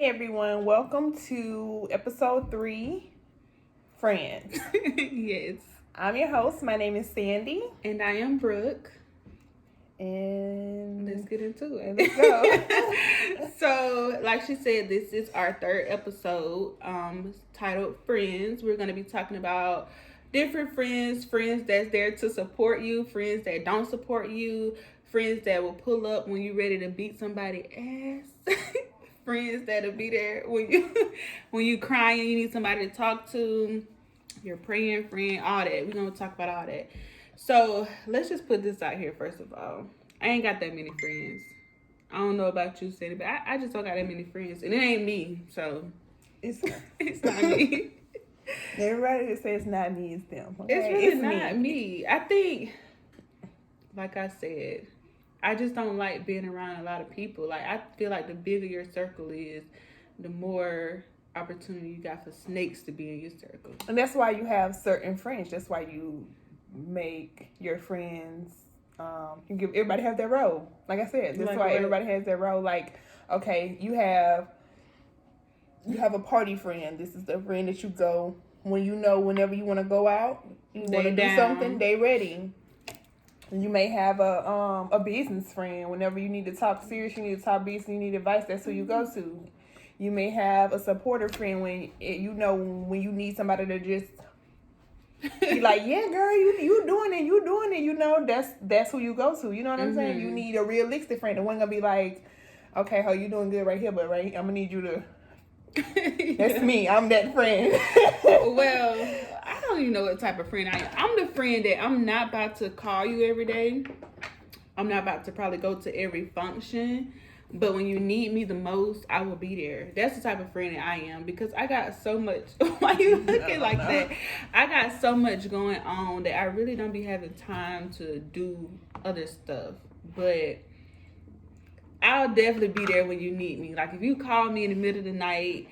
Hey everyone, welcome to episode 3, Friends. Yes. I'm your host. My name is Sandy. And I am Brooke. And let's get into it. Let's go. So, like she said, this is our third episode titled Friends. We're going to be talking about different friends that's there to support you, friends that don't support you, friends that will pull up when you're ready to beat somebody's ass. Friends that'll be there when you crying, you need somebody to talk to, your praying friend, all that. We're gonna talk about all that. So let's just put this out here first of all. I ain't got that many friends. I don't know about you, Sandy, but I just don't got that many friends, and it ain't me. So it's not me. Everybody that says not me is them. Okay? It's really not me. I think, like I said, I just don't like being around a lot of people. Like, I feel like the bigger your circle is, the more opportunity you got for snakes to be in your circle. And that's why you have certain friends. That's why you make your friends, you give everybody have their role. Like I said, that's why everybody has their role. Like, okay, you have a party friend. This is the friend that you go when you know whenever you want to go out, you want to do something, they ready. You may have a business friend. Whenever you need to talk serious, you need to talk business, you need advice, that's who you go to. You may have a supporter friend when you need somebody to just be like, yeah, girl, you doing it, that's who you go to. You know what I'm saying? You need a realistic friend. The one gonna be like, okay, you doing good right here, but I'm gonna need you to. That's me. I'm that friend. Well, I don't even know what type of friend I am. I'm the friend that I'm not about to call you every day. I'm not about to probably go to every function. But when you need me the most, I will be there. That's the type of friend that I am, because I got so much. Why you looking like that? I got so much going on that I really don't be having time to do other stuff. But I'll definitely be there when you need me. Like, if you call me in the middle of the night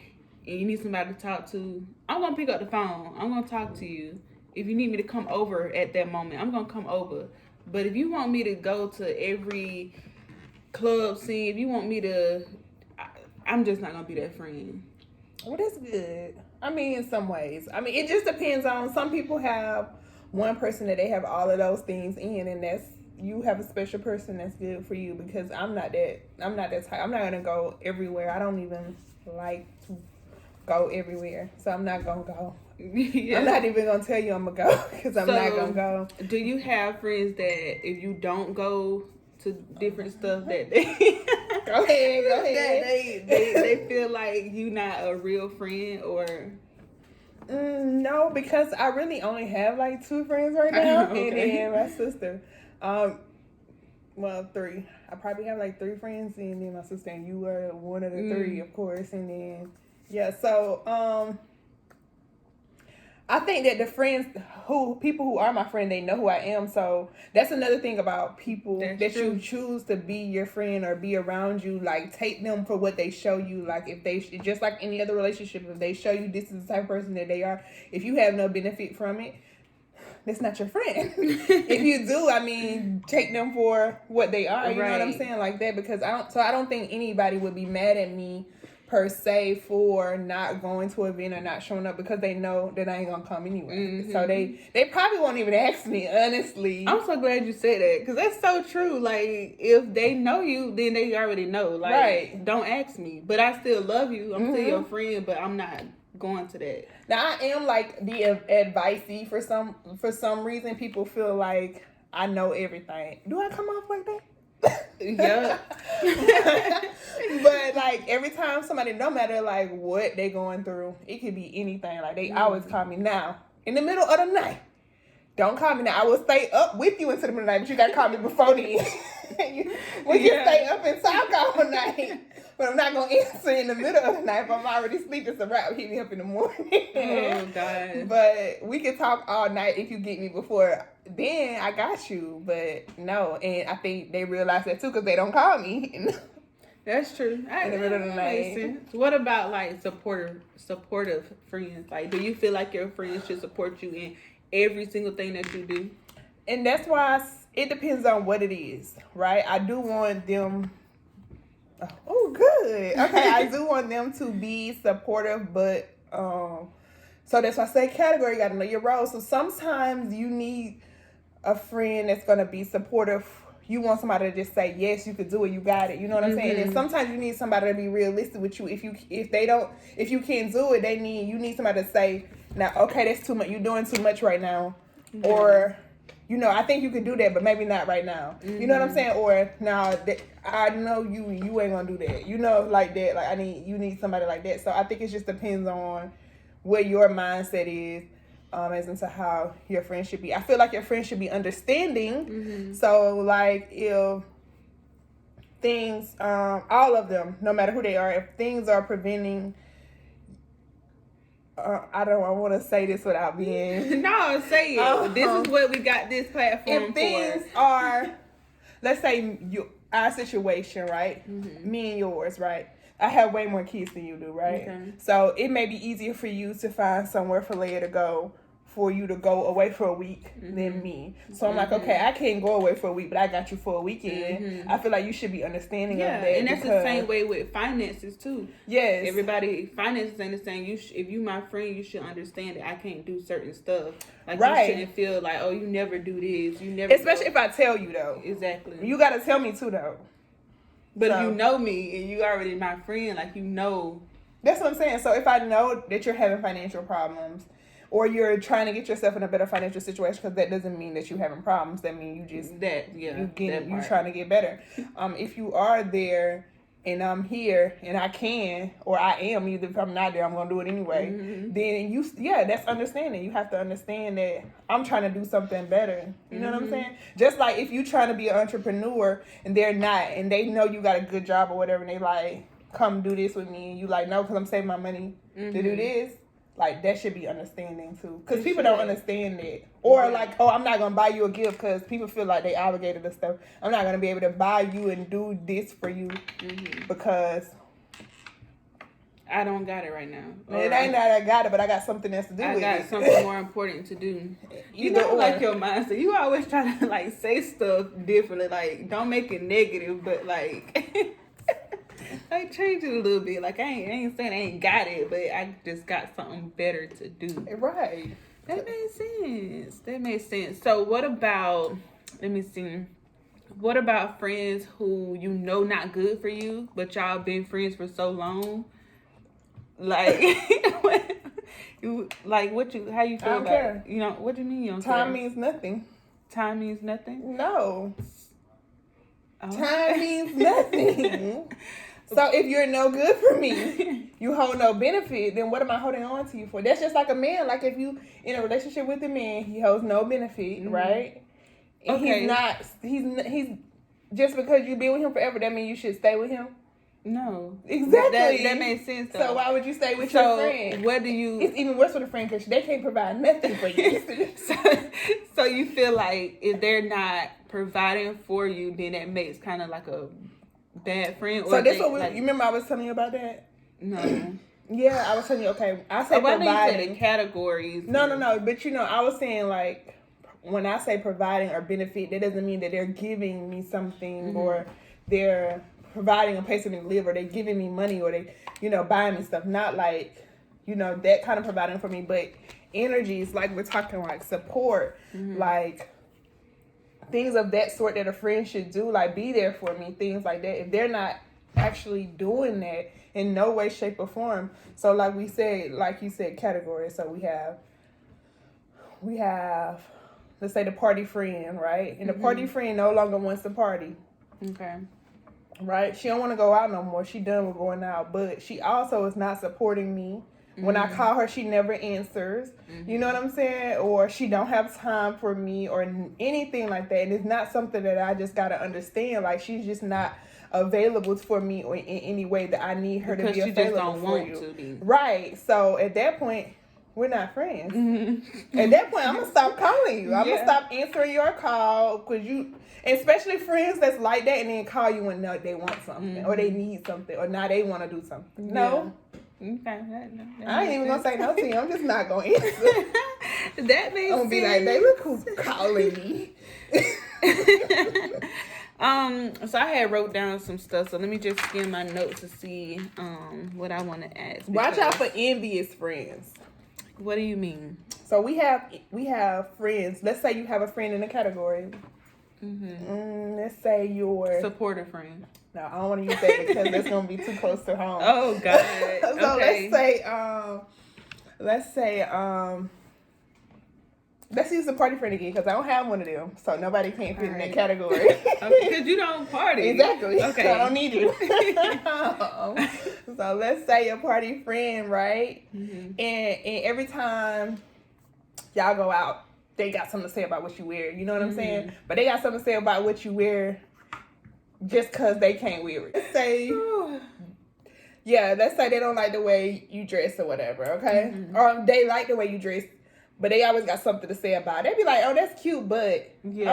and you need somebody to talk to, I'm going to pick up the phone. I'm going to talk to you. If you need me to come over at that moment, I'm going to come over. But if you want me to go to every club scene, if you want me to, I'm just not going to be that friend. Well, that's good. I mean, in some ways. I mean, it just depends on, some people have one person that they have all of those things in, and that's, you have a special person that's good for you, because I'm not that type. I'm not going to go everywhere. I don't even like to go everywhere. So I'm not going to go. Yeah. I'm not even going to tell you I'm going to go, because I'm not going to go. Do you have friends that if you don't go to different stuff that they go ahead. That they feel like you not a real friend, or no, because I really only have like 2 friends right now. Okay. And then my sister. Well, 3. I probably have like 3 friends, and then my sister, and you are one of the 3, of course. And then so I think that the people who are my friend, they know who I am. So that's another thing about people that you choose to be your friend or be around you. Like, take them for what they show you. Like, if they, just like any other relationship, if they show you this is the type of person that they are, if you have no benefit from it, that's not your friend. If you do, I mean, take them for what they are. You know what I'm saying? Like that, because I don't think anybody would be mad at me per se for not going to an event or not showing up, because they know that I ain't gonna come anyway. Mm-hmm. So they probably won't even ask me, honestly. I'm so glad you said that, because that's so true. Like, if they know you, then they already know. Like, don't ask me, but I still love you. I'm still your friend, but I'm not going to that. Now, I am like the advicey for some reason. People feel like I know everything. Do I come off like that? Yeah. But like, every time somebody, no matter like what they going through, it could be anything. Like, they always call me now in the middle of the night. Don't call me now. I will stay up with you until the middle of the night, but you gotta call me before then. We can stay up and talk all night, but I'm not gonna answer in the middle of the night. If I'm already asleep, it's a wrap. Hit me up in the morning. Oh God. But we can talk all night if you get me before then. I got you. But no, and I think they realize that too, because they don't call me. That's true. In the middle of the night. What about like supportive friends? Like, do you feel like your friends should support you in every single thing that you do? And that's why it depends on what it is, right? I do want them Oh, good. Okay, I do want them to be supportive, but so that's why I say category. You got to know your role. So sometimes you need a friend that's gonna be supportive. You want somebody to just say yes, you could do it, you got it. You know what I'm saying? And sometimes you need somebody to be realistic with you. If you can't do it, you need somebody to say, now, okay, that's too much. You're doing too much right now, or I think you can do that, but maybe not right now. You know what I'm saying? Or now I know you ain't gonna do that. Like that. Like you need somebody like that. So I think it just depends on what your mindset is. As into how your friend should be. I feel like your friend should be understanding. So, like, if things, all of them, no matter who they are, if things are preventing, I want to say this without being... No, say it. This is what we got this platform if things are, let's say, our situation, right? Me and yours, right? I have way more kids than you do, right? Okay. So it may be easier for you to find somewhere for Leia to go, for you to go away for a week than me. So I'm like, okay, I can't go away for a week, but I got you for a weekend. I feel like you should be understanding of that. And that's the same way with finances too. Yes. Everybody, finances ain't the same. If you my friend, you should understand that I can't do certain stuff. Like you shouldn't feel like, oh, you never do this. You never. Especially if I tell you though. Exactly. You got to tell me too though. But if you know me and you already my friend, like That's what I'm saying. So if I know that you're having financial problems, or you're trying to get yourself in a better financial situation, because that doesn't mean that you're having problems. That means you just you're trying to get better. If you are there and I'm here and I can, or I am, either if I'm not there, I'm gonna do it anyway. Then that's understanding. You have to understand that I'm trying to do something better. You know what I'm saying? Just like if you're trying to be an entrepreneur and they're not, and they know you got a good job or whatever, and they like, come do this with me, and you like, no, because I'm saving my money to do this. Like, that should be understanding, too. Because people don't understand that. Or, like, oh, I'm not going to buy you a gift because people feel like they obligated to stuff. I'm not going to be able to buy you and do this for you because I don't got it right now. It ain't that I got it, but I got something else to do with it. I got something more important to do. You know, like your mindset. You always try to, like, say stuff differently. Like, don't make it negative, but, like... I changed it a little bit. Like, I ain't saying I ain't got it, but I just got something better to do. Right. That makes sense. So what about, let me see. What about friends who not good for you, but y'all been friends for so long? Like, how you feel about it? You know, what do you mean you don't care? Time means nothing. Time means nothing? No. Oh. Time means nothing. So if you're no good for me, you hold no benefit, then what am I holding on to you for? That's just like a man. Like if you in a relationship with a man, he holds no benefit, right? And he's just because you've been with him forever, that means you should stay with him? No. Exactly. That makes sense though. So why would you stay with your friend? What do you... It's even worse with a friend because they can't provide nothing for you. So you feel like if they're not providing for you, then that makes kind of like a bad friend? Or so that's what you remember I was telling you about that? No. Yeah, I was telling you, okay, I said providing. Why do you say the categories? No, but I was saying like, when I say providing or benefit, that doesn't mean that they're giving me something or they're providing a place for me to live or they're giving me money or they, buying me stuff. Not like, that kind of providing for me, but energies, like we're talking like support, like things of that sort that a friend should do, like be there for me, things like that. If they're not actually doing that in no way, shape, or form. So like we said, like you said, categories. So we have, let's say the party friend, right? And the party friend no longer wants to party. Okay. Right? She don't want to go out no more. She done with going out. But she also is not supporting me. When I call her, she never answers. You know what I'm saying? Or she don't have time for me or anything like that. And it's not something that I just got to understand. Like, she's just not available for me or in any way that I need her to be available just don't for want you. To be. Right. So at that point, we're not friends. At that point, I'm going to stop calling you. I'm going to stop answering your call because especially friends that's like that and then call you when they want something or they need something or now they want to do something. No. Okay. I ain't even going to say no to you. I'm just not going to answer. That makes sense. I'm going to be like, baby, look who's calling me. So I had wrote down some stuff. So let me just skim my notes to see what I want to ask. Watch out for envious friends. What do you mean? So we have friends. Let's say you have a friend in a category. Let's say your supportive friend. No, I don't want to use that because that's gonna be too close to home. Oh God. So okay. Let's use the party friend again because I don't have one of them, so nobody can fit in that category. Because you don't party. Exactly. Okay. So I don't need you. So let's say your party friend, right? And every time y'all go out, they got something to say about what you wear. You know what I'm saying? But they got something to say about what you wear just because they can't wear it. Let's say they don't like the way you dress or whatever, okay? Or they like the way you dress, but they always got something to say about it. They be like, oh, that's cute, but... you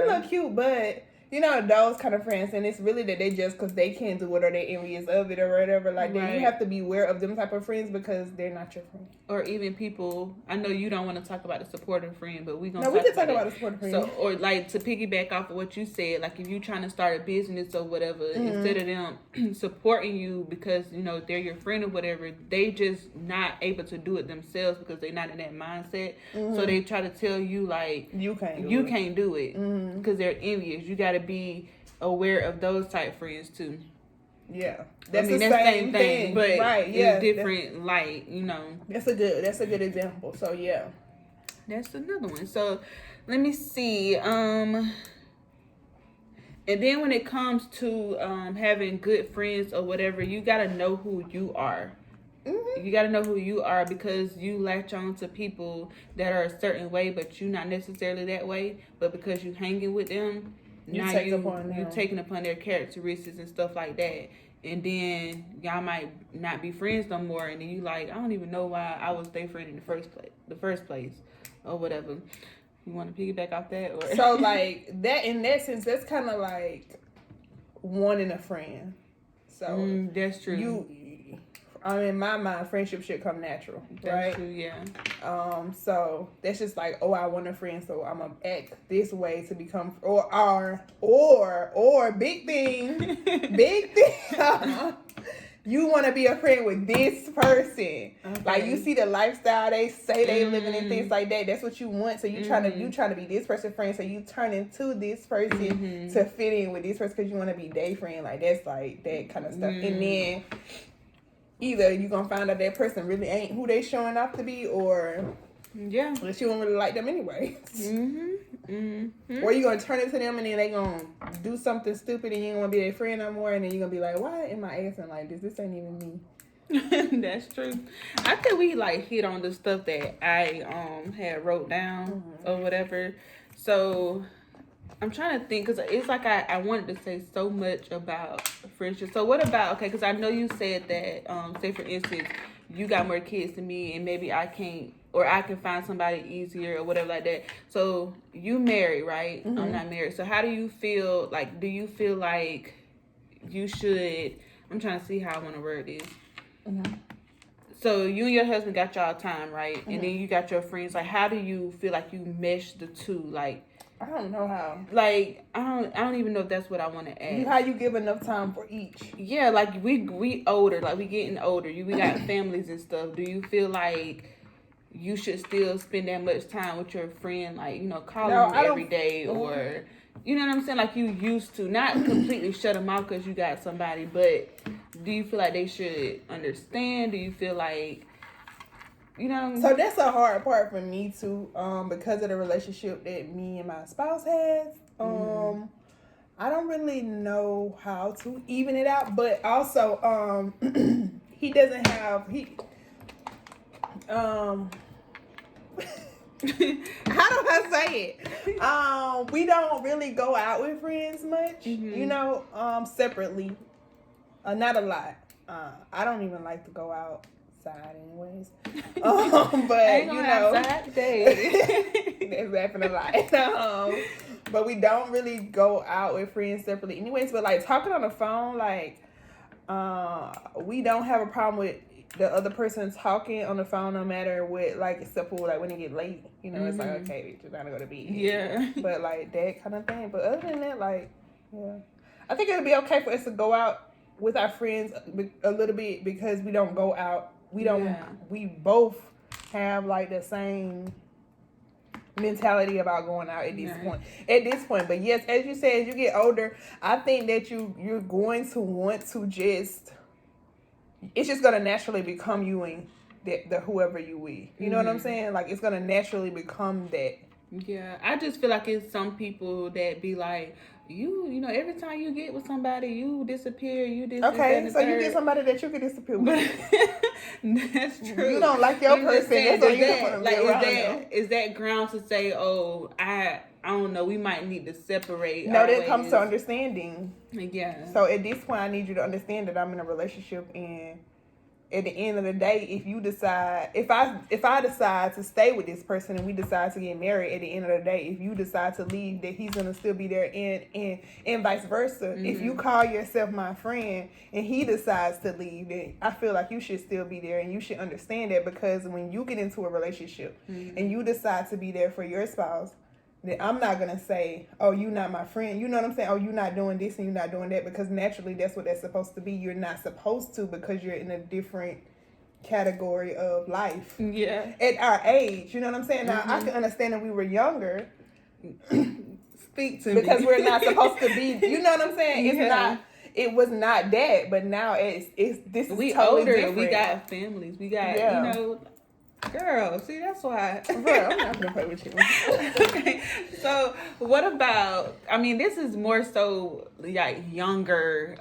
look cute, but... You know, those kind of friends. And it's really that they just... Because they can't do it or they're envious of it or whatever. Like, then you have to be aware of them type of friends because they're not your friend. Or even people... I know you don't want to talk about a supportive friend, but we can talk about a supportive friend. So, or like, to piggyback off of what you said, like, if you're trying to start a business or whatever, instead of them supporting you because, you know, they're your friend or whatever, they just not able to do it themselves because they're not in that mindset. So they try to tell you, like... You can't do it. Because they're envious. You got to be aware of those type friends too. Yeah, that's the same thing, but in different light, you know. That's a good example. So yeah, that's another one. So let me see. And then when it comes to having good friends or whatever, you gotta know who you are. You got to know who you are because you latch on to people that are a certain way, but you're not necessarily that way. But because you hanging with them, you're taking upon their characteristics and stuff like that. And then y'all might not be friends no more. And then you like, I don't even know why I was their friend in the first place or whatever. You want to piggyback off that? Or? So like that, in that sense, that's kind of like wanting a friend. So that's true. In my mind, friendship should come natural, right? That's true, yeah. So that's just like, oh, I want a friend, so I'm gonna act this way to become, or big thing. You want to be a friend with this person, okay. Like you see the lifestyle they say they living and things like that. That's what you want. So you trying to be this person's friend. So you turn into this person to fit in with this person because you want to be their friend. Like that's like that kind of stuff, and then. Either you're going to find out that person really ain't who they showing off to be, or that you don't really like them anyway. Or you're going to turn it to them and then they going to do something stupid and you ain't going to be their friend no more. And then you're going to be like, why am I acting like this? This ain't even me. That's true. I think we like hit on the stuff that I had wrote down or whatever. So... I'm trying to think because it's like I wanted to say so much about friendship. So what about, okay, because I know you said that, say for instance, you got more kids than me and maybe I can't, or I can find somebody easier or whatever like that. So you married, right? I'm not married. So how do you feel, like, do you feel like you should, I'm trying to see how I want to word this. So you and your husband got y'all time, right? And then you got your friends. Like, how do you feel like you mesh the two? Like, I don't know how. Like, I don't even know if that's what I want to ask. How you give enough time for each? Yeah, like we older, like we getting older. We got families and stuff. Do you feel like you should still spend that much time with your friend, like, you know, calling them every day, or you know what I'm saying, like you used to? Not completely shut them out because you got somebody, but do you feel like they should understand? Do you feel like, you know? So that's a hard part for me too, because of the relationship that me and my spouse has. I don't really know how to even it out, but also he doesn't have how do I say it? We don't really go out with friends much, you know, separately. Not a lot. I don't even like to go out. Anyways, but you know, that's happening a lot. But we don't really go out with friends separately, anyways. But like talking on the phone, like we don't have a problem with the other person talking on the phone, no matter what. Like except for like when it get late, you know, it's like okay, we're trying to go to bed. Yeah. But like that kind of thing. But other than that, like Yeah. I think it'll be okay for us to go out with our friends a little bit because we don't go out. We both have like the same mentality about going out at this point. But yes, as you said, as you get older, I think that you're going to want to it's just gonna naturally become you and the whoever you with. You know what I'm saying? Like it's gonna naturally become that. Yeah, I just feel like it's some people that be like, you know, every time you get with somebody, you disappear, you disappear. Okay, so you get somebody that you can disappear with. That's true. You don't like your person. Saying, that's you is that grounds to say, oh, I don't know, we might need to separate? No, that comes to understanding. Yeah. So at this point, I need you to understand that I'm in a relationship, and at the end of the day, if you decide, if I decide to stay with this person and we decide to get married, at the end of the day, if you decide to leave, that he's gonna still be there, and vice versa. If you call yourself my friend and he decides to leave, then I feel like you should still be there, and you should understand that, because when you get into a relationship and you decide to be there for your spouse, then I'm not going to say, oh, you not my friend. You know what I'm saying? Oh, you not doing this and you not doing that, because naturally that's what that's supposed to be. You're not supposed to, because you're in a different category of life. Yeah. At our age, you know what I'm saying? Now, I can understand that we were younger. Speak to me. Because we're not supposed to be, you know what I'm saying? It's not. It was not that, but now this is we totally older. different. We got families. We got, you know. Girl, see, that's why. Bro, I'm not gonna play with you. Okay, so what about? I mean, this is more so like younger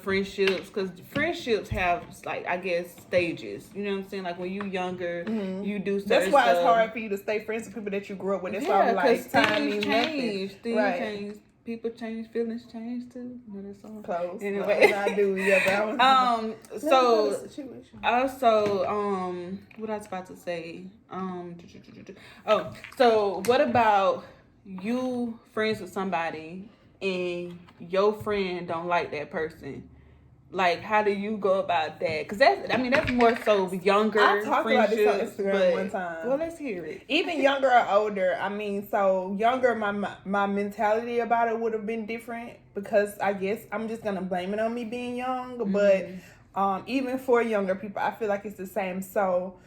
friendships, because friendships have, like, I guess, stages. You know what I'm saying? Like when you younger, you do certain That's why stuff. It's hard for you to stay friends with people that you grew up with. That's why I'm like, time means nothing. Things change. People change, feelings change too. You know that song? Close. Anyway, I do. Yeah, but so also, what I was about to say. So what about you friends with somebody and your friend don't like that person? Like, how do you go about that? Because that's more so younger. I talked about this on Instagram but, one time. Well, let's hear it. Even younger or older. I mean, so younger, my mentality about it would have been different, because I guess I'm just gonna blame it on me being young. But even for younger people, I feel like it's the same. So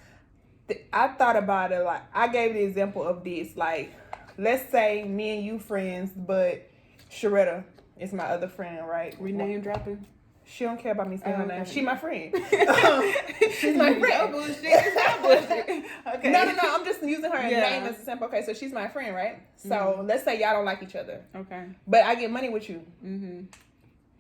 I thought about it, like I gave the example of this. Like, let's say me and you friends, but Sharetta is my other friend, right? We name dropping. She don't care about me saying her name. She my friend. She's my friend. No bullshit. It's not bullshit. Okay. No. I'm just using her name as a sample. Okay, so she's my friend, right? So let's say y'all don't like each other. Okay. But I get money with you.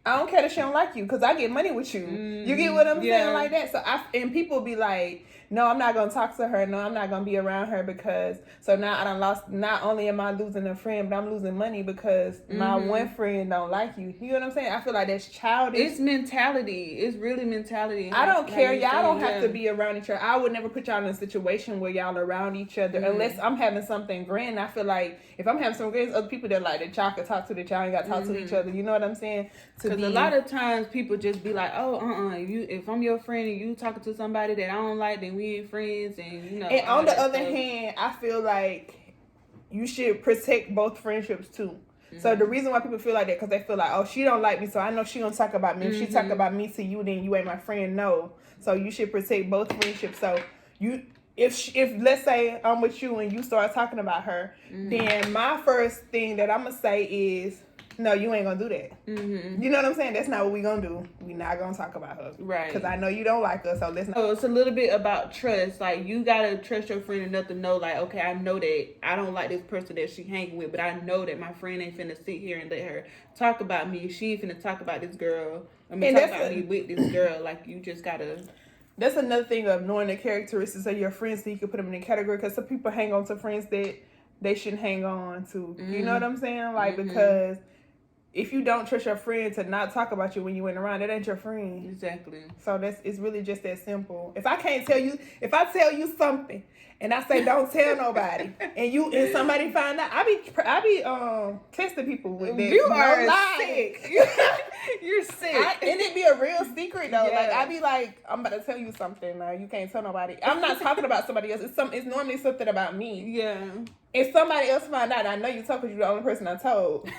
I don't care that she don't like you, because I get money with you. You get what I'm saying? Like that. So and people be like, no, I'm not going to talk to her. No, I'm not going to be around her, because so now I done lost, not only am I losing a friend, but I'm losing money because my one friend don't like you. You know what I'm saying? I feel like that's childish. It's mentality. It's really mentality. I don't care. Y'all don't have to be around each other. I would never put y'all in a situation where y'all are around each other unless I'm having something grand. I feel like if I'm having some grand, other people that like that y'all can talk to, that y'all ain't got to talk to each other. You know what I'm saying? Because a lot of times people just be like, oh, if I'm your friend and you talking to somebody that I don't like, then we ain't friends, and you know. And on the other hand, I feel like you should protect both friendships too. So the reason why people feel like that, because they feel like, oh, she don't like me, so I know she gonna talk about me. If she talk about me to you, then you ain't my friend. No. So you should protect both friendships. So if let's say I'm with you and you start talking about her, then my first thing that I'm gonna say is, no, you ain't gonna do that. You know what I'm saying? That's not what we gonna do. We not gonna talk about her, right? Because I know you don't like us, so let's not. So it's a little bit about trust. Like, you gotta trust your friend enough to know, like, okay, I know that I don't like this person that she hanging with, but I know that my friend ain't finna sit here and let her talk about me. She ain't finna talk about this girl. I mean, talk about me with this girl. Like, you just gotta. That's another thing of knowing the characteristics of your friends, so you can put them in a category. Because some people hang on to friends that they shouldn't hang on to. You know what I'm saying? Like, because if you don't trust your friend to not talk about you when you went around, that ain't your friend. Exactly. So it's really just that simple. If I tell you something and I say don't tell nobody, and somebody find out, I be testing people with that. You are sick. You're sick. And it be a real secret though. Yeah. Like I be like, I'm about to tell you something. You can't tell nobody. I'm not talking about somebody else. It's normally something about me. Yeah. If somebody else find out, I know you told because you're the only person I told.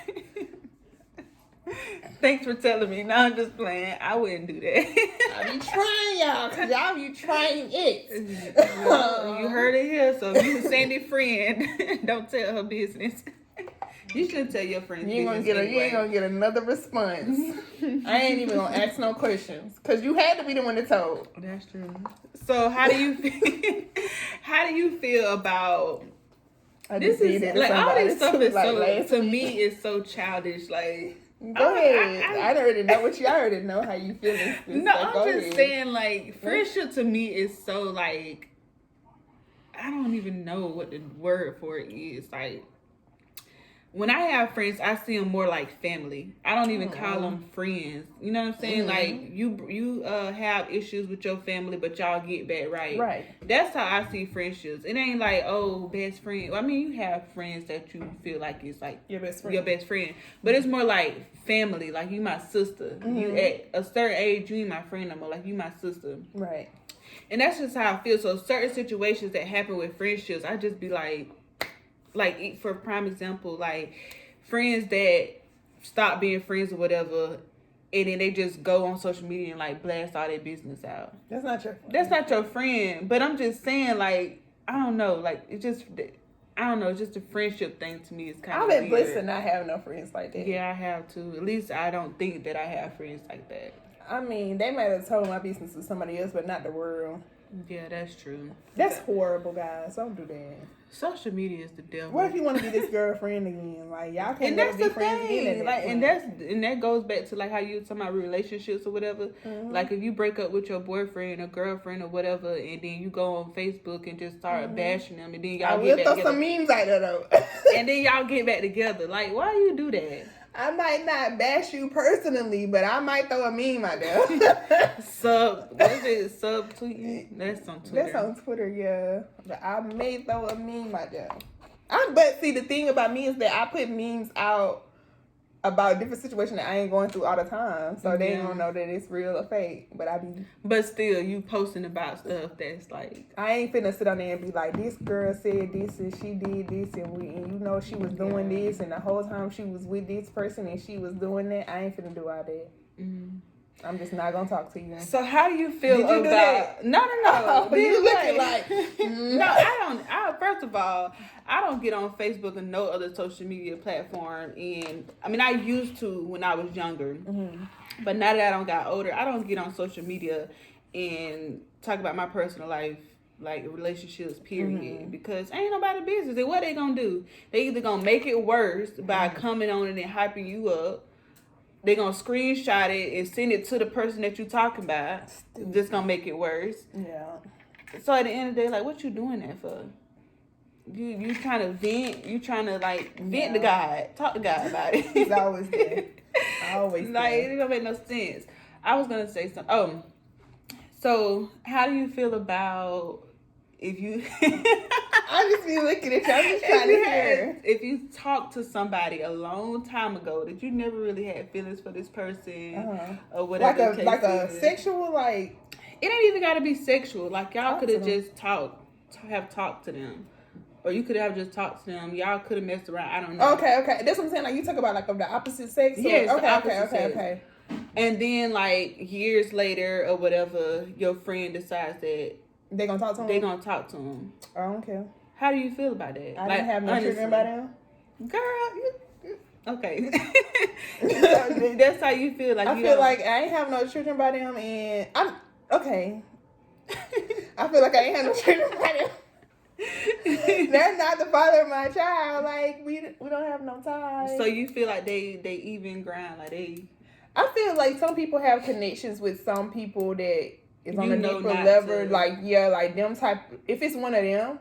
Thanks for telling me. No, I'm just playing. I wouldn't do that. I be trying y'all, because y'all be trying it. You heard it here, so if you Sandy friend, don't tell her business. You shouldn't tell your friends You ain't gonna get another response. I ain't even gonna ask no questions, because you had to be the one that told. That's true. So how do you feel? How do you feel about this? Is like all this stuff is like, so to me it's so childish. Like. Go ahead. I already know what I already know how you feel. No, I'm just saying, like, friendship to me is so, like, I don't even know what the word for it is. Like, when I have friends, I see them more like family. I don't even call them friends. You know what I'm saying? Like, you have issues with your family, but y'all get back right. Right. That's how I see friendships. It ain't like, oh, best friend. I mean, you have friends that you feel like is like your best friend. But it's more like family. Like, you my sister. You at a certain age, you ain't my friend no more. Like, you my sister. Right. And that's just how I feel. So certain situations that happen with friendships, I just be like, for prime example, like friends that stop being friends or whatever, and then they just go on social media and like blast all their business out. That's not your friend. That's not your friend. But I'm just saying, like, I don't know, like it's just a friendship thing to me. It's kind of I've been blessed to not have no friends like that. Yeah, I have too. At least I don't think that I have friends like that. I mean, they might have told my business to somebody else, but not the world. Yeah, that's true. That's horrible, guys. Don't do that. Social media is the devil. What if you want to be this girlfriend again? Like, y'all can't never be friends again. Like, and that goes back to like how you talking about relationships or whatever. Mm-hmm. Like, if you break up with your boyfriend or girlfriend or whatever, and then you go on Facebook and just start bashing them, and then y'all get back together. Throw some memes out there though. And then y'all get back together. Like, why you do that? I might not bash you personally, but I might throw a meme out there. Sub tweeting? That's on Twitter. That's on Twitter, yeah. But I may throw a meme out there. But see, the thing about me is that I put memes out about different situations that I ain't going through all the time. So they don't know that it's real or fake. But still, you posting about stuff that's like... I ain't finna sit on there and be like, this girl said this and she did this and you know she was doing this and the whole time she was with this person and she was doing that. I ain't finna do all that. Mm-hmm. I'm just not gonna talk to you. So how do you feel about... Do that? No. Oh, you looking like... No, I don't. First of all, I don't get on Facebook and no other social media platform. And I mean, I used to when I was younger. Mm-hmm. But now that I don't got older, I don't get on social media and talk about my personal life, like relationships, period. Because ain't nobody business. And what they gonna do? They either gonna make it worse by coming on it and hyping you up. They gonna screenshot it and send it to the person that you talking about. Just gonna make it worse. Yeah. So at the end of the day, like, what you doing that for? You trying to vent? You trying to like vent to God? Talk to God about it. He's always there. Always like there. It don't make no sense. I was gonna say something. Oh, so how do you feel about if you? I just be looking at you. I'm just trying to hear. If you talk to somebody a long time ago that you never really had feelings for this person or whatever, like a sexual, like it ain't even got to be sexual. Like y'all could have just talked to them, or you could have just talked to them. Y'all could have messed around. I don't know. Okay. That's what I'm saying. Like you talk about like of the opposite sex. Yes. Okay. And then like years later or whatever, your friend decides that they gonna talk to him. They gonna talk to him. I don't care. How do you feel about that? I didn't have no children by them. Girl, okay. That's how you feel. Like I feel like I ain't have no children by them, and I'm okay. I feel like I ain't have no children by them. They're not the father of my child. Like we don't have no ties. So you feel like they even grind, like they. I feel like some people have connections with some people that is on a deeper level. Like like them type. If it's one of them.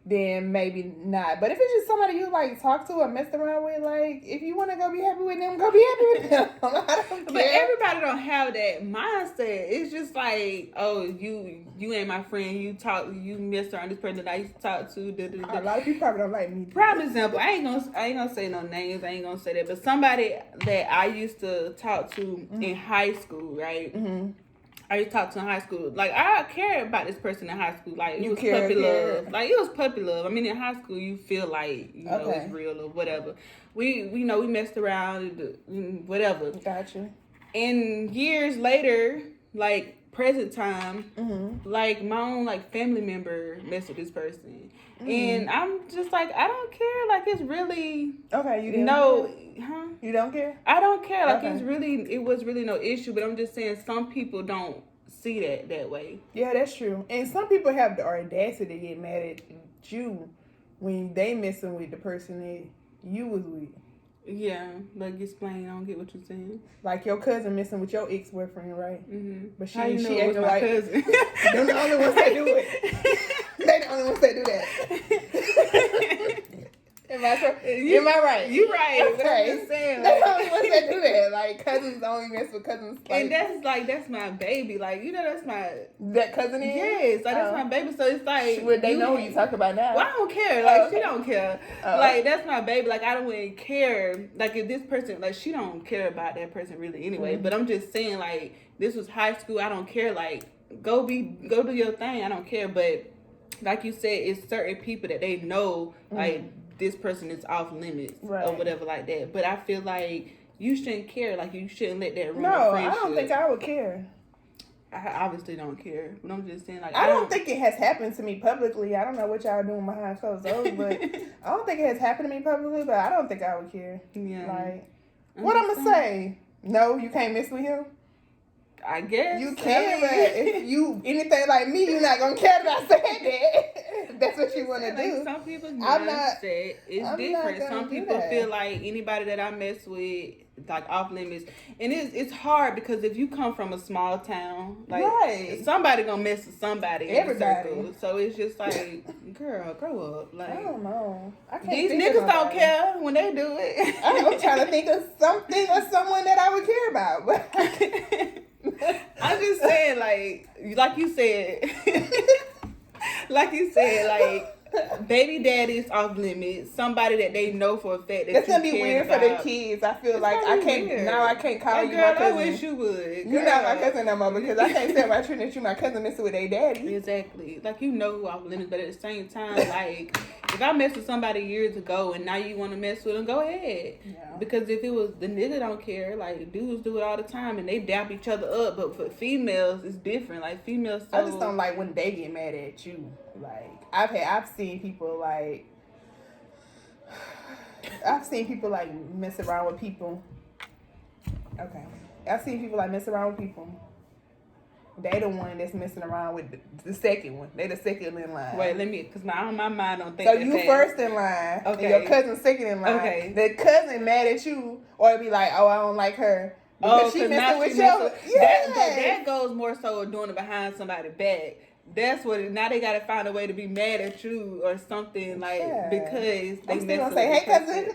then maybe not. But if it's just somebody you like talk to or mess around with, like if you want to go be happy with them, go be happy with them. I don't care. But everybody don't have that mindset. It's just like, oh, you ain't my friend. You mess around this person that I used to talk to. A lot of people probably don't like me. Prime example, I ain't gonna say no names. I ain't gonna say that. But somebody that I used to talk to in high school, right? Mm-hmm. I used to talk to in high school. Like, I cared about this person in high school. Like, it was puppy love. Like, it was puppy love. I mean, in high school, you feel like, you know, it's real or whatever. We messed around, whatever. Gotcha. And years later, like, present time, like, my own, like, family member messed with this person. And I'm just like, I don't care. Like, it's really... Okay, you didn't Huh? You don't care? I don't care. Like, it was really no issue. But I'm just saying, some people don't see that way. Yeah, that's true. And some people have the audacity to get mad at you when they messing with the person that you was with. Yeah, like, explain. I don't get what you're saying. Like, your cousin messing with your ex-boyfriend, right? Mm-hmm. But she acting like cousin. They're the only ones that do it. They're the only ones that do that. Am I right? You're right. Okay. But I'm just saying, they're like, the only ones that do that. Like, cousins only mess with cousins. Like, and that's my baby. Like, you know, that's my... That cousin is? Yes, like, that's my baby. So it's like... Would they know who you talk about now? Well, I don't care. Like, okay. She don't care. Like, that's my baby. Like, I don't really care. Like, if this person... Like, she don't care about that person really anyway. But I'm just saying, like, this was high school. I don't care. Like, go do your thing. I don't care. But, like you said, it's certain people that they know, like... this person is off limits or whatever like that. But I feel like you shouldn't care. Like, you shouldn't let that ruin No, friendship. I don't think I would care. I obviously don't care. But I'm just saying, like... I don't think it has happened to me publicly. I don't know what y'all doing behind closed doors, but I don't think it has happened to me publicly, but I don't think I would care. Yeah. Like, what I'm going to say? No, you can't mess with him? I guess. You can, but if you anything like me, you're not going to care that I said that. If that's what you want to do. Some people's mindset is different. Some people feel like anybody that I mess with, like, off limits. And it's hard because if you come from a small town, like, somebody going to mess with somebody. Everybody. In the circle. So it's just like, girl, grow up. Like, I don't know. I can't these niggas don't care when they do it. I'm trying to think of something or someone that I would care about. But I'm just saying, like you said, like, baby daddy's off limits. Somebody that they know for a fact that's gonna be weird for the kids. I feel like I can't call you my cousin. I wish you would. You're not my cousin no more because I can't say about you that you my cousin messing with their daddy. Exactly. Like, you know who off limits, but at the same time, like, if I messed with somebody years ago and now you want to mess with them, go ahead. Yeah. Because if it was the nigga don't care, like, dudes do it all the time and they dap each other up. But for females, it's different. Like, females. I just don't like when they get mad at you. Like, I've seen people like mess around with people. Okay, I've seen people like mess around with people. They the one that's messing around with the second one. They the second in line. Wait, because my mind don't think. So you first in line, okay. And your cousin second in line. Okay. The cousin mad at you, or it be like, oh, I don't like her because she messing with you. That goes more so doing it behind somebody's back. That's what now they gotta find a way to be mad at you or something because they mess with say, hey cousin.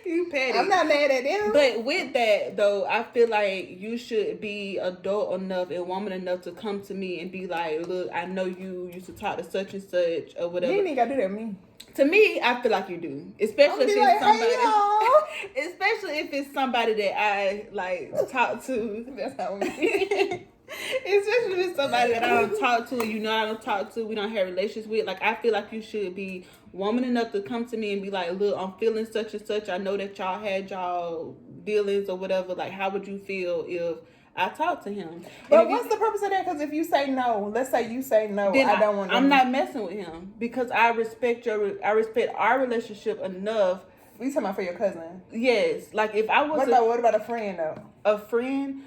You petty. I'm not mad at them. But with that though, I feel like you should be adult enough and woman enough to come to me and be like, look, I know you used to talk to such and such or whatever. You ain't gotta do that to me. To me, I feel like you do, especially if it's somebody. Especially if it's somebody that I like talk to. That's how we. Especially if it's somebody that I don't talk to, and I don't talk to, we don't have relations with. Like, I feel like you should be woman enough to come to me and be like, look, I'm feeling such and such. I know that y'all had y'all dealings or whatever. Like, how would you feel if I talk to him? But what's the purpose of that? Because if you say no, let's say you say no, I don't want to. I'm not messing with him because I respect our relationship enough. You talking about for your cousin? Yes. Like, if I was what about a friend though? A friend?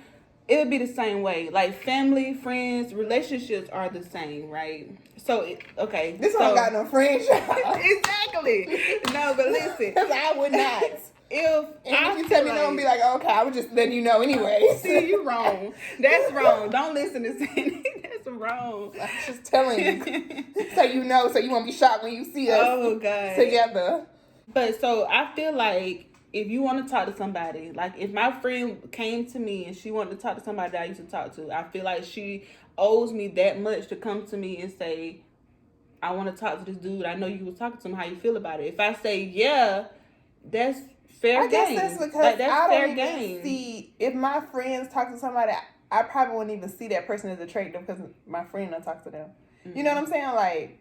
It would be the same way. Like, family, friends, relationships are the same, right? So, okay. This one got no friends. Exactly. No, but listen. Because I would not. If you tell me no, I'm be like, okay, I would just let you know anyway. See, you wrong. That's wrong. Don't listen to Sandy. That's person wrong. I'm just telling you. So you know, so you won't be shocked when you see us together. But so I feel like if you want to talk to somebody, like if my friend came to me and she wanted to talk to somebody that I used to talk to, I feel like she owes me that much to come to me and say, I want to talk to this dude. I know you was talking to him. How you feel about it? If I say, yeah, that's fair game. I guess that's because I don't even see, if my friends talk to somebody, I probably wouldn't even see that person as attractive because my friend don't talk to them. Mm-hmm. You know what I'm saying? Like,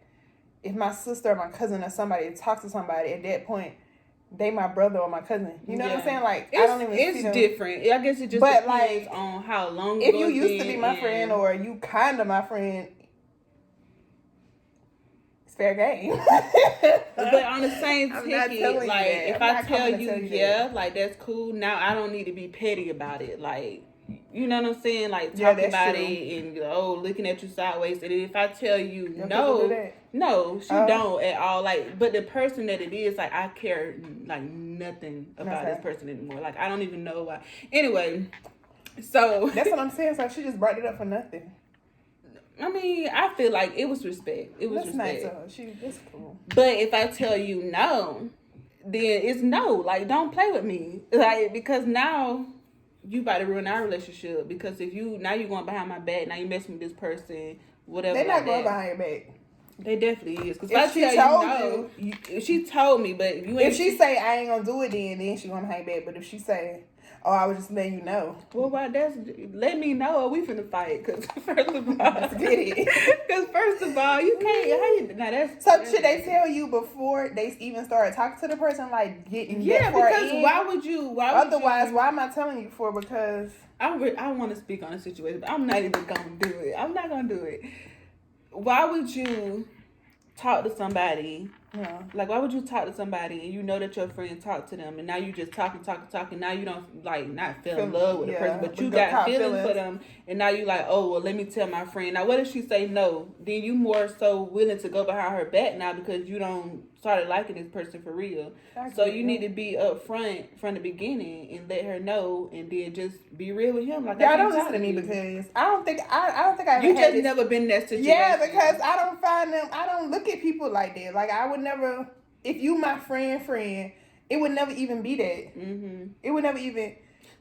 if my sister or my cousin or somebody talks to somebody, at that point, they my brother or my cousin. You know what I'm saying? Like, I don't even see them. It's different. I guess it just depends on how long if you used to be my friend or you kind of my friend, it's fair game. But on the same ticket, like, if I tell you, yeah, like, that's cool, now I don't need to be petty about it. Like, you know what I'm saying? Like, talking about it and, looking at you sideways. And if I tell you no, she don't at all. Like, but the person that it is, like, I care, like, nothing about this person anymore. Like, I don't even know why. Anyway, so. That's what I'm saying. So she just brought it up for nothing. I mean, I feel like it was respect. It was respect. Nice. That's cool. But if I tell you no, then it's no. Like, don't play with me. Like, because now you about to ruin our relationship. Because if you going behind my back, now you messing with this person, whatever. They're not going behind your back. They definitely is. Because if she told you, she told me, but you ain't. If she say I ain't gonna do it, then she gonna behind your back. But if she say, oh, I was just letting you know. Well, why let me know or we finna fight. Because first of all, let's get it. Because first of all, you can't. Should they tell you before they even started talking to the person, like getting because in? why would you? Otherwise, why am I telling you for? Because I want to speak on the situation, but I'm not even gonna do it. I'm not gonna do it. Why would you talk to somebody? Yeah. Like, why would you talk to somebody and you know that your friend talked to them and now you just talking. Now you don't, like, not fell in love with the person, but you got feelings for them and now you like, oh, well, let me tell my friend. Now, what if she say no? Then you more so willing to go behind her back now because you don't started liking this person for real. So you need to be upfront from the beginning and let her know and then just be real with him. Like, don't listen to me because I don't think I you just never been in that situation. Yeah, because I don't look at people like that. Like, I would never, if you my friend, it would never even be that. Mm-hmm. It would never even.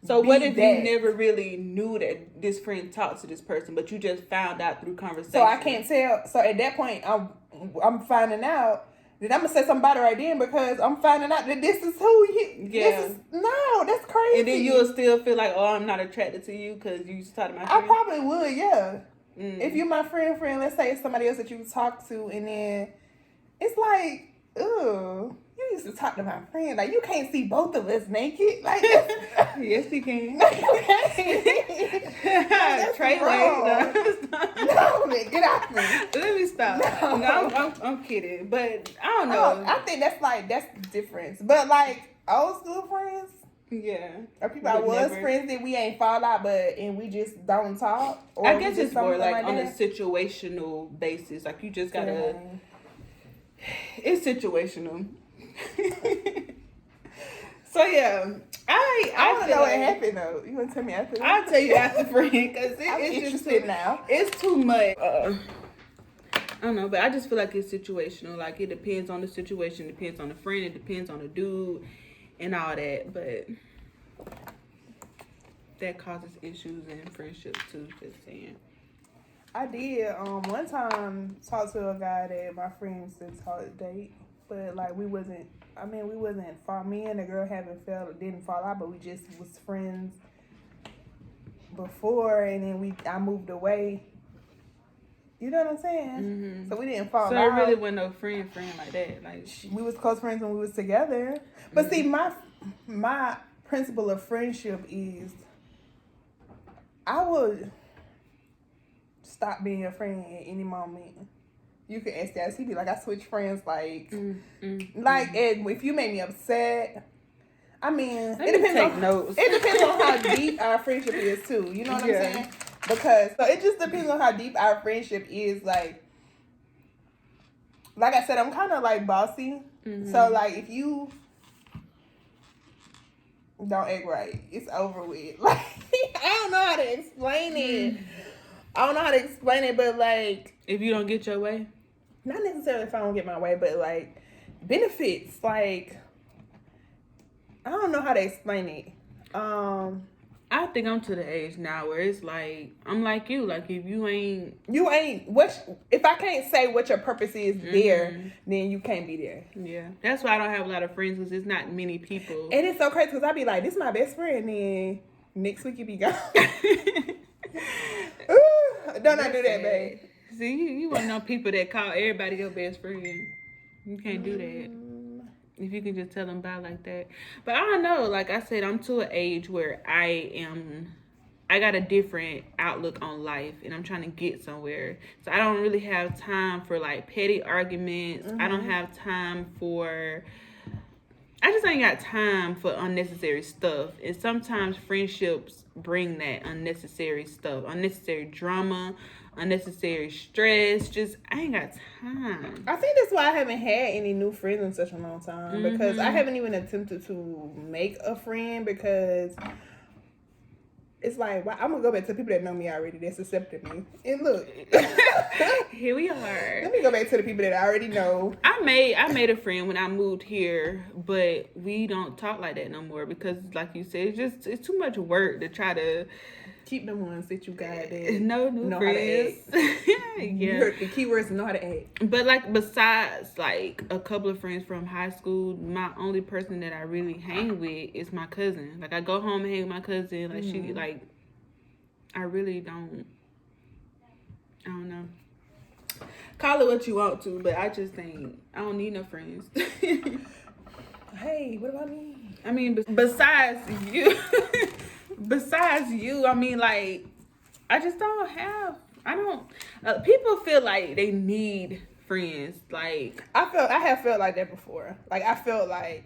So what if you never really knew that this friend talked to this person, but you just found out through conversation? So I can't tell. So at that point, I'm finding out that I'm gonna say somebody right then because I'm finding out that this is who you. Yeah. That's crazy. And then you'll still feel like, oh, I'm not attracted to you because you used to talk to my friend. I probably would, yeah. Mm. If you're my friend, let's say it's somebody else that you talk to, and then it's like, ugh. You used to talk to my friend. Like, you can't see both of us naked. Like, yes, you can. Trey, no, man, get off me. Let me stop. No, I'm kidding. But I don't know. I think that's the difference. But, like, old school friends. Yeah. Or people I was friends that we ain't fall out, and we just don't talk. Or I guess it's more like on a situational basis. Like, you just gotta. It's situational. So yeah, I want to know what happened though. You want to tell me after? I'll tell you after, friend, because it's just too now. It's too much. I don't know, but I just feel like it's situational. Like, it depends on the situation, it depends on the friend, it depends on the dude, and all that. But that causes issues in friendships too. Just saying. I did one time talk to a guy that my friends didn't date. But, like, we wasn't me and the girl didn't fall out, but we just was friends before, and then I moved away. You know what I'm saying? Mm-hmm. So we didn't fall out. So it really wasn't no friend like that. Like, we was close friends when we was together. But see, my principle of friendship is I would stop being your friend at any moment. You can ask that. He be like, I switch friends, like, and if you make me upset, I mean, it depends on how deep our friendship is too. You know what I'm saying? Because it just depends on how deep our friendship is. Like I said, I'm kind of like bossy. Mm-hmm. So like, if you don't act right, it's over with. Like, I don't know how to explain it. I don't know how to explain it, but like, if you don't get your way, not necessarily if I don't get my way, but like benefits. Like, I don't know how to explain it. I think I'm to the age now where it's like I'm like you. Like if you ain't if I can't say what your purpose is there, then you can't be there. Yeah, that's why I don't have a lot of friends because it's not many people. And it's so crazy because I be like, this is my best friend, and next week you be gone. Ooh, don't I do that, babe? See, you want to know people that call everybody your best friend. You can't do that. If you can just tell them bye like that. But I don't know. Like I said, I'm to an age where I got a different outlook on life and I'm trying to get somewhere. So I don't really have time for like petty arguments. I don't have time for... I just ain't got time for unnecessary stuff. And sometimes friendships bring that unnecessary stuff. Unnecessary drama, unnecessary stress. Just, I ain't got time. I think that's why I haven't had any new friends in such a long time. Because I haven't even attempted to make a friend because it's like, well, I'm going to go back to the people that know me already that's accepted me. And look. Here we are. Let me go back to the people that I already know. I made a friend when I moved here, but we don't talk like that no more because, like you said, it's too much work to try to keep the ones that you got that no new know friends. How to act. Yeah, the keywords know how to act. But like besides like a couple of friends from high school, my only person that I really hang with is my cousin. Like I go home and hang with my cousin. Like she like, I really don't. I don't know. Call it what you want to, but I just think I don't need no friends. Hey, what about me? I mean, besides you, I mean, like, I just don't have. I don't. People feel like they need friends. Like I have felt like that before. Like I felt like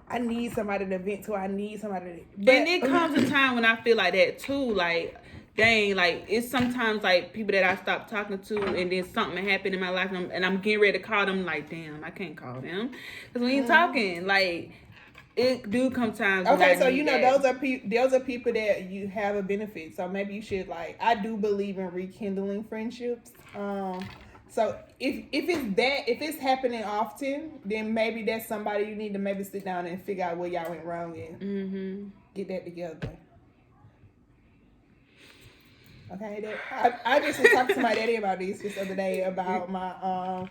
I need somebody to vent to. I need somebody to. But then it comes a time when I feel like that too. Like. Dang, like it's sometimes like people that I stop talking to and then something happened in my life and I'm getting ready to call them, like damn, I can't call them because when you're talking, like it do come times. Okay, so you know those are people that you have a benefit. So maybe you should like. I do believe in rekindling friendships. So if it's happening often, then maybe that's somebody you need to maybe sit down and figure out where y'all went wrong and get that together. Okay, I just was talking to my daddy about this just the other day about my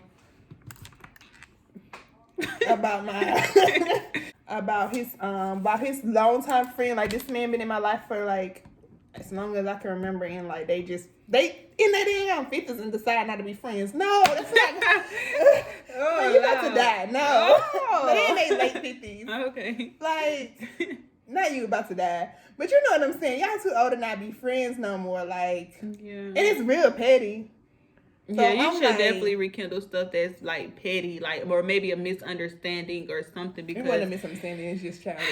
about his longtime friend. Like this man been in my life for like as long as I can remember, and like they ain't on 50s and decide not to be friends. No, that's not. You about to die. No, they in their late 50s. Okay, like. Not you about to die. But you know what I'm saying. Y'all too old to not be friends no more. Like, yeah. And it's real petty. So yeah, you should definitely rekindle stuff that's like petty, like, or maybe a misunderstanding or something. Because it wasn't a misunderstanding. It's just childish.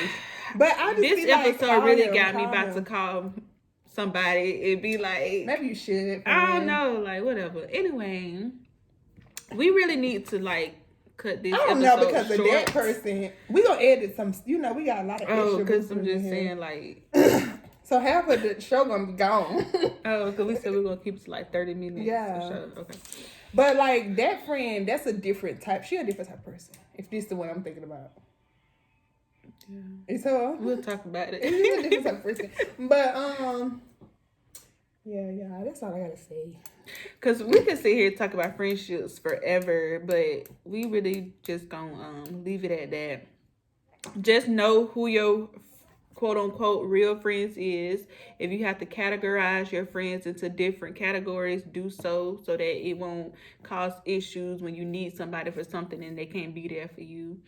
But I just this episode really got me about to call somebody. It'd be like, maybe you should. I don't know, like whatever. Anyway, we really need to like. Cut this. I don't know because of that person. We gonna edit some. You know, we got a lot of. Oh, because I'm just saying, like. So half of the show gonna be gone. Oh, because we said we're gonna keep it to like 30 minutes. Yeah. Okay. But like that friend, that's a different type. She a different type of person. If this is the one I'm thinking about. Yeah. So we'll talk about it. It's a different type of person. But yeah. That's all I gotta say. Because we could sit here and talk about friendships forever, but we really just gonna leave it at that. Just know who your quote-unquote real friends is. If you have to categorize your friends into different categories, do so that it won't cause issues when you need somebody for something and they can't be there for you.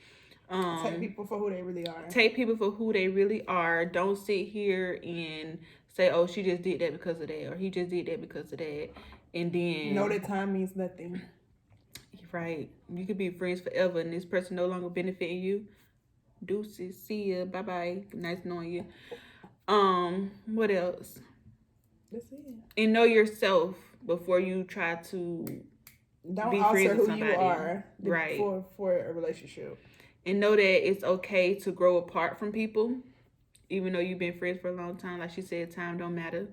Take people for who they really are. Take people for who they really are. Don't sit here and say, oh, she just did that because of that, or he just did that because of that. And then know that time means nothing. Right. You could be friends forever and this person no longer benefiting you. Deuces. See ya. Bye bye. Nice knowing you. What else? That's it. And know yourself before you try to don't be alter friends with who somebody. You are right. For a relationship. And know that it's okay to grow apart from people. Even though you've been friends for a long time. Like she said, time don't matter.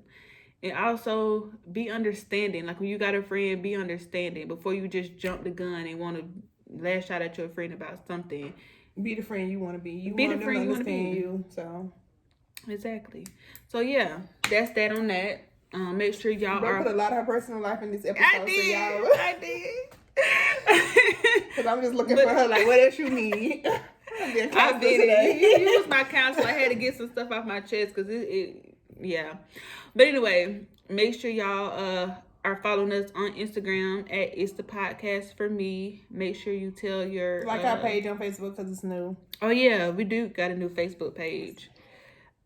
And also be understanding. Like when you got a friend, be understanding before you just jump the gun and want to lash out at your friend about something. Be the friend you want to be. You Be want the them to friend you want to understand be. you. So Exactly. So yeah, that's that on that. Make sure y'all Bro put a lot of her personal life in this episode. I did. So y'all. I did. Because I'm just looking for her. Like, what else you need? I've been today. You was my counselor. I had to get some stuff off my chest because yeah. But anyway, make sure y'all are following us on Instagram at It's the Podcast for Me. Make sure you tell your like our page on Facebook because it's new. Oh yeah, we do got a new Facebook page.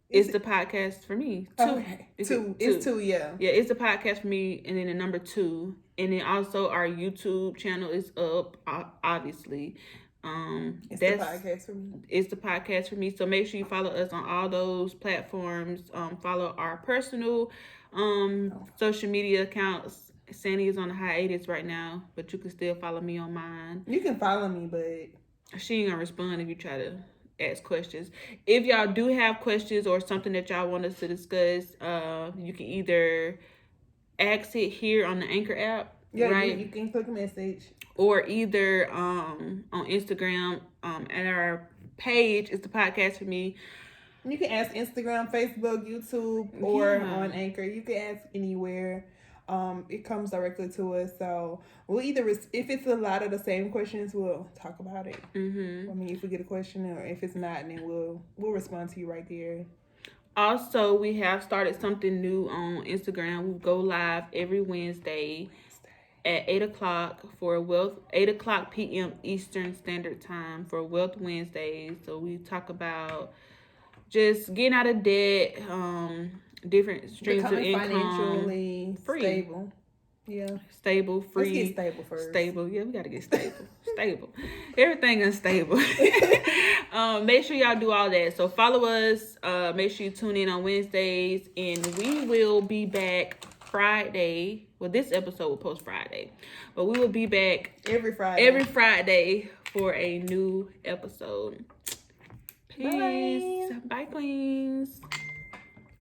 It's the Podcast for Me. Okay. Two. It's two, yeah. Yeah, It's the Podcast for Me, and then the number 2. And then also our YouTube channel is up, obviously. It's the Podcast for Me. It's the Podcast for Me. So make sure you follow us on all those platforms. Follow our personal social media accounts. Sandy is on a hiatus right now, but you can still follow me on mine. You can follow me, but she ain't gonna respond if you try to ask questions. If y'all do have questions or something that y'all want us to discuss, you can either ask it here on the Anchor app. Yeah, right? You can click a message. Or either on Instagram at our page, It's the Podcast for Me. You can ask Instagram, Facebook, YouTube, or on Anchor. You can ask anywhere. It comes directly to us. So we'll either, if it's a lot of the same questions, we'll talk about it. I mean, if we get a question, or if it's not, then we'll respond to you right there. Also, we have started something new on Instagram. We go live every Wednesday at 8:00 for 8:00 p.m. Eastern Standard Time for Wealth Wednesdays. So we talk about just getting out of debt, different streams of income, financially stable. Yeah, stable, free. Let's get stable first. Stable, yeah, we gotta get stable. Stable, everything unstable. Make sure y'all do all that. So follow us. Make sure you tune in on Wednesdays, and we will be back Friday. Well, this episode will post Friday, but we will be back every Friday for a new episode. Peace. Bye, queens.